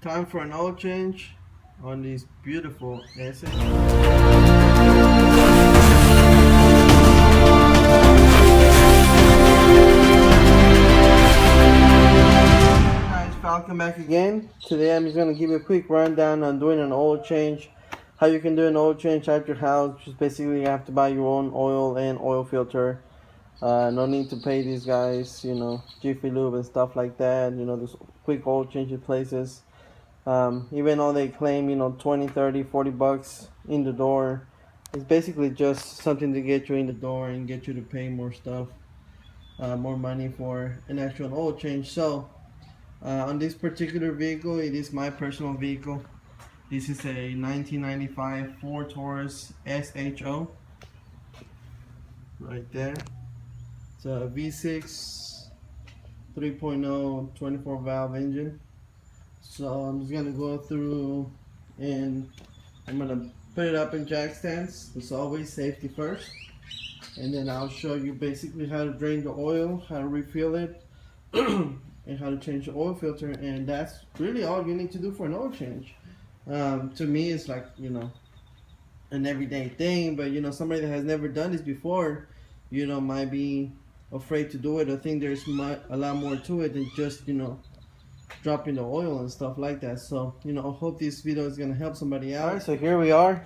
Time for an oil change on this beautiful SHO. Welcome back again. Today I'm just going to give you a quick rundown on doing an oil change. How you can do an oil change at your house. Just basically you have to buy your own oil and oil filter. No need to pay these guys, Jiffy Lube and stuff like that. Those quick oil change places. Even though they claim 20, 30, 40 bucks in the door, it's basically just something to get you in the door and get you to pay more stuff, more money for an actual oil change. So on this particular vehicle, it is my personal vehicle. This is a 1995 Ford Taurus SHO right there. It's a V6 3.0 24 valve engine. So I'm just gonna go through and I'm gonna put it up in jack stands. It's always safety first, and then I'll show you basically how to drain the oil, how to refill it, and how to change the oil filter. And that's really all you need to do for an oil change. To me, it's like an everyday thing, but somebody that has never done this before, might be afraid to do it. I think there's a lot more to it than just dropping the oil and stuff like that. So I hope this video is gonna help somebody out. Alright, so here we are.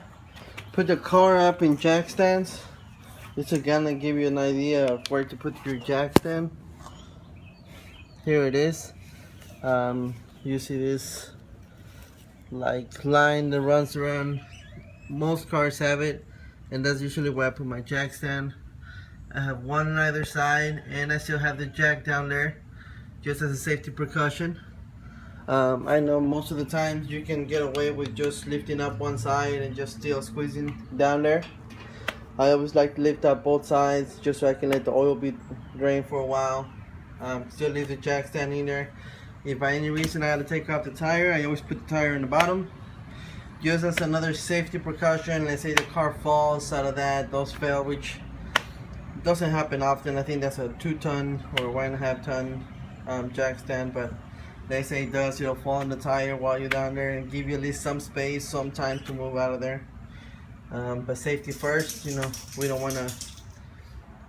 Put the car up in jack stands. This is gonna give you an idea of where to put your jack stand. Here it is. You see this like line that runs around. Most cars have it, and that's usually where I put my jack stand. I have one on either side, and I still have the jack down there just as a safety precaution. I know most of the times you can get away with just lifting up one side and just still squeezing down there. I always like to lift up both sides just so I can let the oil be drained for a while. Still leave the jack standing there. If by any reason I had to take off the tire, I always put the tire in the bottom, just as another safety precaution. Let's say the car falls out of that, those fail, which doesn't happen often. I think that's a 2-ton or 1.5 ton jack stand, but they say it does. It'll fall on the tire while you're down there and give you at least some space, some time to move out of there. But safety first. We don't want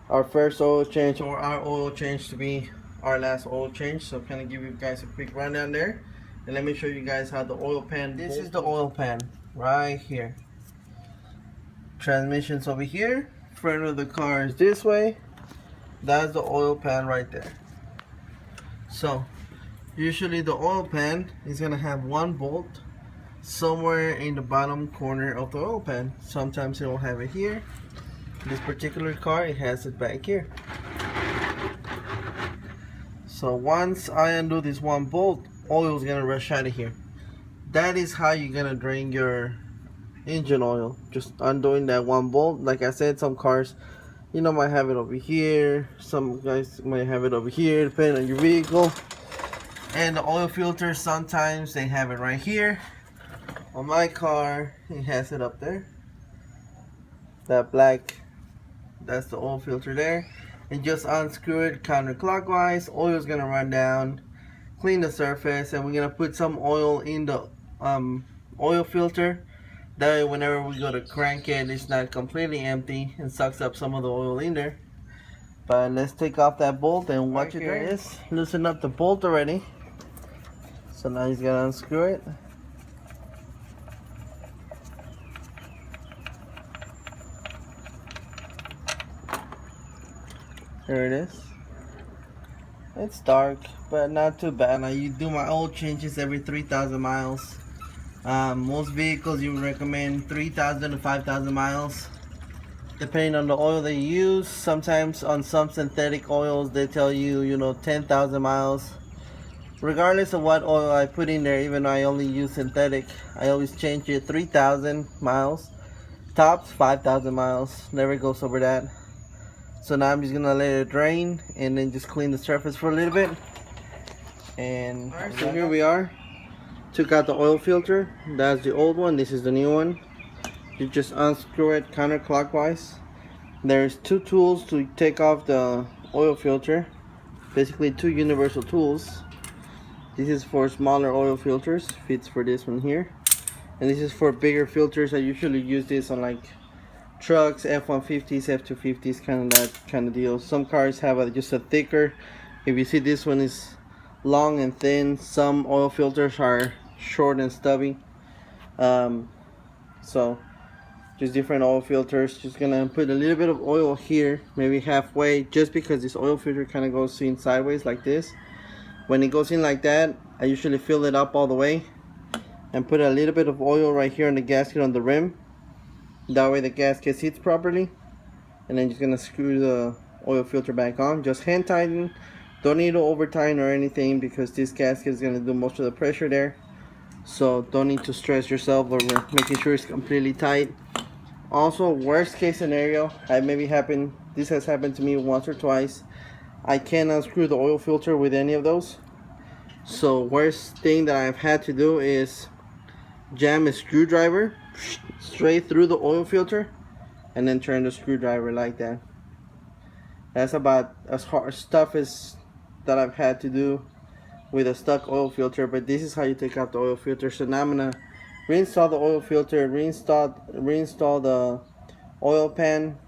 our first oil change or our oil change to be our last oil change. So kind of give you guys a quick rundown there, and let me show you guys how the oil pan. This is the oil pan right here. Transmission's over here. Front of the car is this way. That's the oil pan right there. So usually the oil pan is gonna have one bolt somewhere in the bottom corner of the oil pan. Sometimes it will have it here. This particular car, it has it back here. So once I undo this one bolt, oil is gonna rush out of here. That is how you're gonna drain your engine oil, just undoing that one bolt. Like I said, some cars might have it over here, some guys might have it over here, depending on your vehicle. And the oil filter, sometimes they have it right here. On my car, it has it up there. That black, that's the oil filter there. And just unscrew it counterclockwise. Oil is gonna run down, clean the surface, and we're gonna put some oil in the oil filter. That way whenever we go to crank it, it's not completely empty and sucks up some of the oil in there. But let's take off that bolt and watch it. There it is. Loosen up the bolt already. So now he's gonna unscrew it. There it is. It's dark, but not too bad. Now you do my oil changes every 3,000 miles. Most vehicles you would recommend 3,000 to 5,000 miles, depending on the oil they use. Sometimes on some synthetic oils they tell you 10,000 miles. Regardless of what oil I put in there, even though I only use synthetic, I always change it 3,000 miles, tops 5,000 miles, never goes over that. So now I'm just gonna let it drain and then just clean the surface for a little bit. And alright, so here we are. Took out the oil filter. That's the old one, this is the new one. You just unscrew it counterclockwise. There's two tools to take off the oil filter, basically two universal tools. This is for smaller oil filters, fits for this one here. And this is for bigger filters. I usually use this on like trucks, F-150s, F-250s, kind of that kind of deal. Some cars have just a thicker. If you see, this one is long and thin. Some oil filters are short and stubby. So just different oil filters. Just gonna put a little bit of oil here, maybe halfway, just because this oil filter kind of goes in sideways like this. When it goes in like that, I usually fill it up all the way and put a little bit of oil right here on the gasket on the rim. That way the gasket sits properly. And then just gonna screw the oil filter back on. Just hand tighten. Don't need to over tighten or anything, because this gasket is gonna do most of the pressure there. So don't need to stress yourself over making sure it's completely tight. Also, worst case scenario, this has happened to me once or twice. I can't unscrew the oil filter with any of those. So worst thing that I've had to do is jam a screwdriver straight through the oil filter and then turn the screwdriver like that. That's about as hard stuff as that I've had to do with a stuck oil filter. But this is how you take out the oil filter. So now I'm gonna reinstall the oil filter, reinstall the oil pan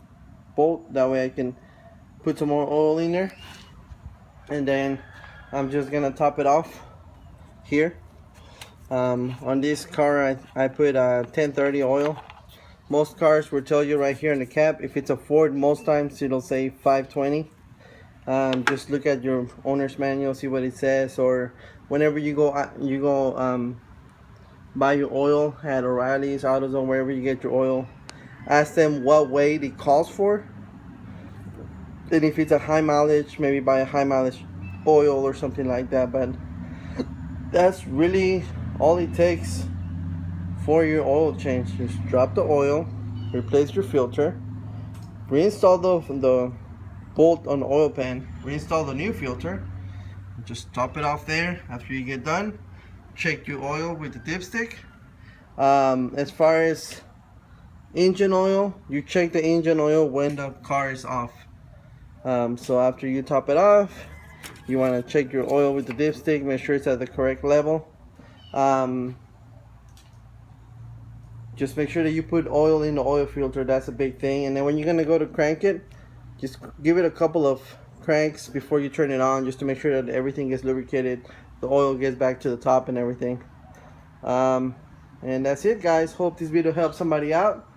bolt. That way I can put some more oil in there, and then I'm just gonna top it off here. On this car I put 1030 oil. Most cars will tell you right here in the cap. If it's a Ford, most times it'll say 520. Just look at your owner's manual, see what it says, or whenever you go buy your oil at O'Reilly's, AutoZone, wherever you get your oil, ask them what weight it calls for. And if it's a high mileage, maybe buy a high mileage oil or something like that. But that's really all it takes for your oil change. Just drop the oil, replace your filter, reinstall the bolt on the oil pan, reinstall the new filter, just top it off there. After you get done, check your oil with the dipstick. As far as engine oil, you check the engine oil when the car is off. So after you top it off, you want to check your oil with the dipstick, make sure it's at the correct level. Just make sure that you put oil in the oil filter. That's a big thing. And then when you're gonna go to crank it, just give it a couple of cranks before you turn it on, just to make sure that everything gets lubricated, the oil gets back to the top and everything. And that's it, guys. Hope this video helped somebody out.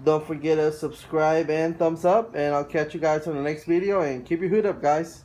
Don't forget to subscribe and thumbs up, and I'll catch you guys on the next video, and keep your hood up, guys.